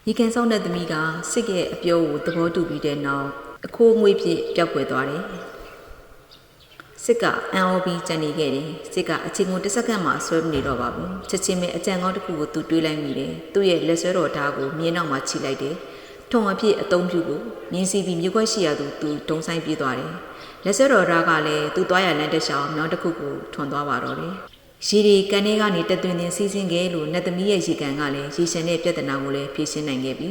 ရေကန်ဆောင်တဲ့သမီးကစစ်ရဲ့အပြောကိုသဘောတူပြီးတဲ့နောက်အခိုးငွေ့ဖြစ်ပျောက်ကွယ်သွားတယ်စစ်ကအန်အော်ဘီကြံနေခဲ့တယ်စစ်ကအချိန်ကိုတစ်စက္ကန့်မှဆွဲမနေတော့ပါဘူးချက်ချင်းပဲအကြံကောင်းတစ်ခုကိုသူတွေးလိုက်မိတယ်သူ့ရဲ့လက်ဆွဲတော်ဓာတ်ကိုမြင်းနောက်မှာခြိလိုက်တယ်ထုံအဖြစ်အသုံးပြုကိုမြင်းစီပြီးမြေခွက်ရှိရာသူတုံးဆိုင်ပြေးသွားတယ်လက်ဆွဲတော်ဓာတ်ကလည်းသူ့သွားရလမ်းတစ်လျှောက်မြောင်းတစ်ခုကိုထွန်သွားပါတော့တယ်ရေဒီကန်ထဲကနေတသွင်သွင်စီးဆင်းခဲ့လို့နတ်သမီးရဲ့ရေကန်ကလည်းရေရှမ်းတဲ့ပြဿနာကိုလည်းဖြေရှင်းနိုင်ခဲ့ပြီ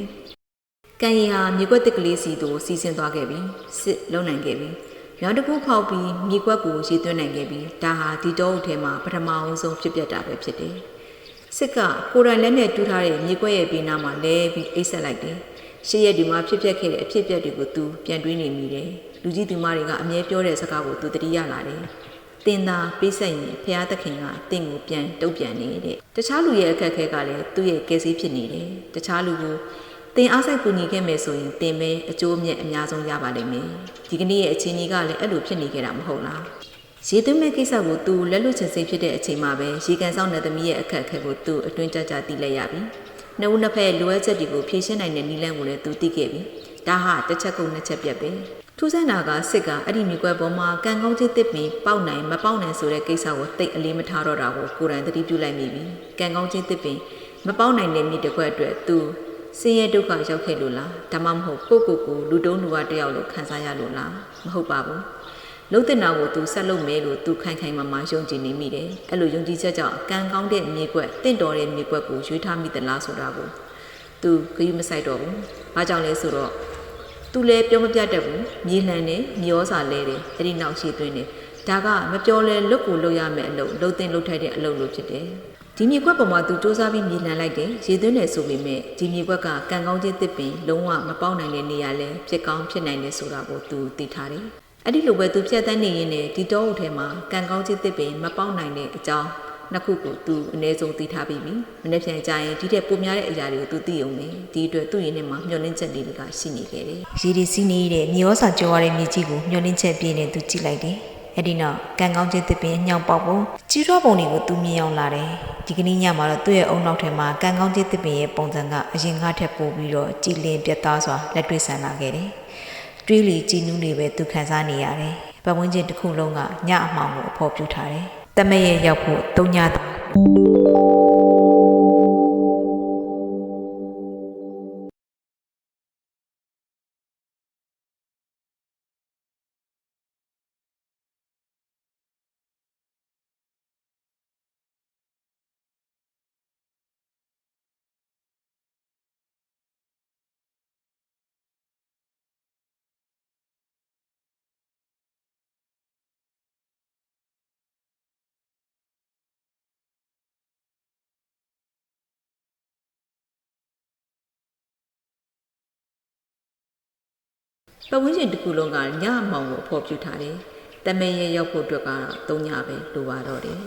ကန်ရီဟာမြေခွက်တစ်ကလေးစီတို့စီးဆင်းသွားခဲ့ပြီစစ်လုံနိုင်ခဲ့ပြီမြောင်းတစ်ခုဖောက်ပြီးမြေခွက်ကိုရေသွင်းနိုင်ခဲ့ပြီဒါဟာဒီတောအုပ်ထဲမှာပထမအဆုံးဖြစ်ပျက်တာပဲဖြစ်တယ်စစ်ကကိုရိုင်လက်နဲ့တူးထားတဲ့မြေခွက်ရဲ့ဘေးနားမှာလဲပြီးအိတ်ဆက်လိုက်တယ်ရှေ့ရက်ဒီမှာဖြစ်ပျက်ခဲ့တဲ့အဖြစ်အပျက်တွေကိုသူပြန်တွေးနေမိတယ်လူကြီးသူမတွေကအမြဲပြောတဲ့စကားကိုသူသတိရလာတယ်တင်သာပေးဆက်ရင်ဖျားသခင်ကတင့်ကိုပြန်တုတ်ပြန်နေတဲ့တခြားလူရဲ့အခက်အခဲကလည်းသူ့ရဲ့ကယ်ဆယ်ဖြစ်နေတယ်တခြားလူကိုတင်အားဆိုင်ကူညီခဲ့မယ်ဆိုရင်တင်ပဲအကျိုးအမြတ်အများဆုံးရပါလိမ့်မယ်ဒီကနေ့ရဲ့အခြေအနေကလည်းအဲ့လိုဖြစ်နေခဲ့တာမဟုတ်လားရေသွင်းမဲ့ကိစ္စကိုသူလက်လွတ်ချင်စိတ်ဖြစ်တဲ့အချိန်မှာပဲရေကန်ဆောင်တဲ့သမီးရဲ့အခက်အခဲကိုသူအတွင်းကြကြသိလိုက်ရပြီနှစ်ဦးနှစ်ဖက်လိုအပ်ချက်တွေကိုဖြည့်ရှင်းနိုင်တဲ့နည်းလမ်းကိုလည်းသူသိခဲ့ပြီဒါဟာတစ်ချက်ကုန်နှစ်ချက်ပြတ်ပဲထူးဆန်းတာကစစ်ကအဲ့ဒီမြေကွက်ပေါ်မှာကန်ကောင်းချင်းတစ်ပင်ပေါက်နိုင်မပေါက်နိုင်ဆိုတဲ့ကိစ္စကိုတိတ်အလေးမထားတော့တာကိုကိုယ်တိုင်သတိပြုလိုက်မိပြီကန်ကောင်းချင်းတစ်ပင်မပေါက်နိုင်တဲ့မြေတစ်ခွက်အတွက်သူဆင်းရဲဒုက္ခရောက်ခဲ့လို့လားဒါမှမဟုတ်ကိုလူတုံးလူကတယောက်လို့ခံစားရလို့လားမဟုတ်ပါဘူးလုံးတင်တာကိုသူဆက်လုပ်မယ်လို့သူခိုင်ခိုင်မာမာယုံကြည်နေမိတယ်အဲ့လိုယုံကြည်ချက်ကြောင့်ကန်ကောင်းတဲ့မြေကွက်တင့်တော်တဲ့မြေကွက်ကိုရွေးထားမိသလားဆိုတာကိုသူဂရုမစိုက်တော့ဘူးဘာကြောင့်လဲဆိုတော့သူလည်းပြောမပြတတ်ဘူးမြေလှန်တယ်မျောစာလဲတယ်အဲ့ဒီနောက်ရှိသွင်းတယ်ဒါကမပြောလဲလွတ်ကိုလွတ်ရမယ်အလုပ်လှုပ်တင်လှုပ်ထိုက်တဲ့အလုပ်လို့ဖြစ်တယ်ဒီမြေကွက်ပေါ်မှာသူစူးစမ်းပြီးမြေလှန်လိုက်တယ်ရေသွင်းတယ်ဆိုပေမဲ့ဒီမြေကွက်ကကန်ကောင်းခြင်းတစ်ပင်လုံးဝမပေါက်နိုင်တဲ့နေရာလဲဖြစ်ကောင်းဖြစ်နိုင်တယ်ဆိုတာကိုသူသိထားတယ်အဲ့ဒီလိုပဲသူဖြတ်တန်းနေရင်းနဲ့ဒီတောအုပ်ထဲမှာကန်ကောင်းခြင်းတစ်ပင်မပေါက်နိုင်တဲ့အကြောင်းနှစ်ခုကိုသူအနည်းဆုံးသိထားပြီးပြီမနေ့ပြန်ကြရင်ဒီတဲ့ပုံများတဲ့အရာတွေကိုသူသိအောင်လေဒီအတွက်သူ့ရင်ထဲမှာမျောလင်းချက်လေးတွေကရှိနေခဲ့တယ်ရေဒီစီးနေတဲ့မြေဩစာကြောရတဲ့မြေကြီးကိုမျောလင်းချက်ပြည့်နေသူကြည့်လိုက်တယ်အဲ့ဒီနောက်ကန်ကောင်းခြင်းတစ်ပင်ညောင်ပေါက်ပုံကြီးထွားပုံတွေကိုသူမြင်အောင်လာတယ်ဒီကနေ့ညမှာတော့သူ့ရဲ့အုံနောက်ထဲမှာကန်ကောင်းခြင်းတစ်ပင်ရဲ့ပုံစံကအရင်ကထက်ပိုပြီးတော့ကြည်လင်ပြတ်သားစွာလက်တွေ့ဆန်လာခဲ့တယ်တွေးလီကြည်နူးတွေပဲသူခံစားနေရတယ်ပတ်ဝန်းကျင်တစ်ခုလုံးကညအမှောင်ကိုအဖော်ပြထားတယ်တမက်ရဲ့ရောက်ဖို့တုံညာတာပတ်ဝန်းကျင်တစ်ခုလုံးကညအမှောင်ကိုအဖော်ပြထားတယ်တမက်ရဲ့ရောက်ဖို့အတွက်ကတော့တုံညာပဲလိုပါတော့တယ်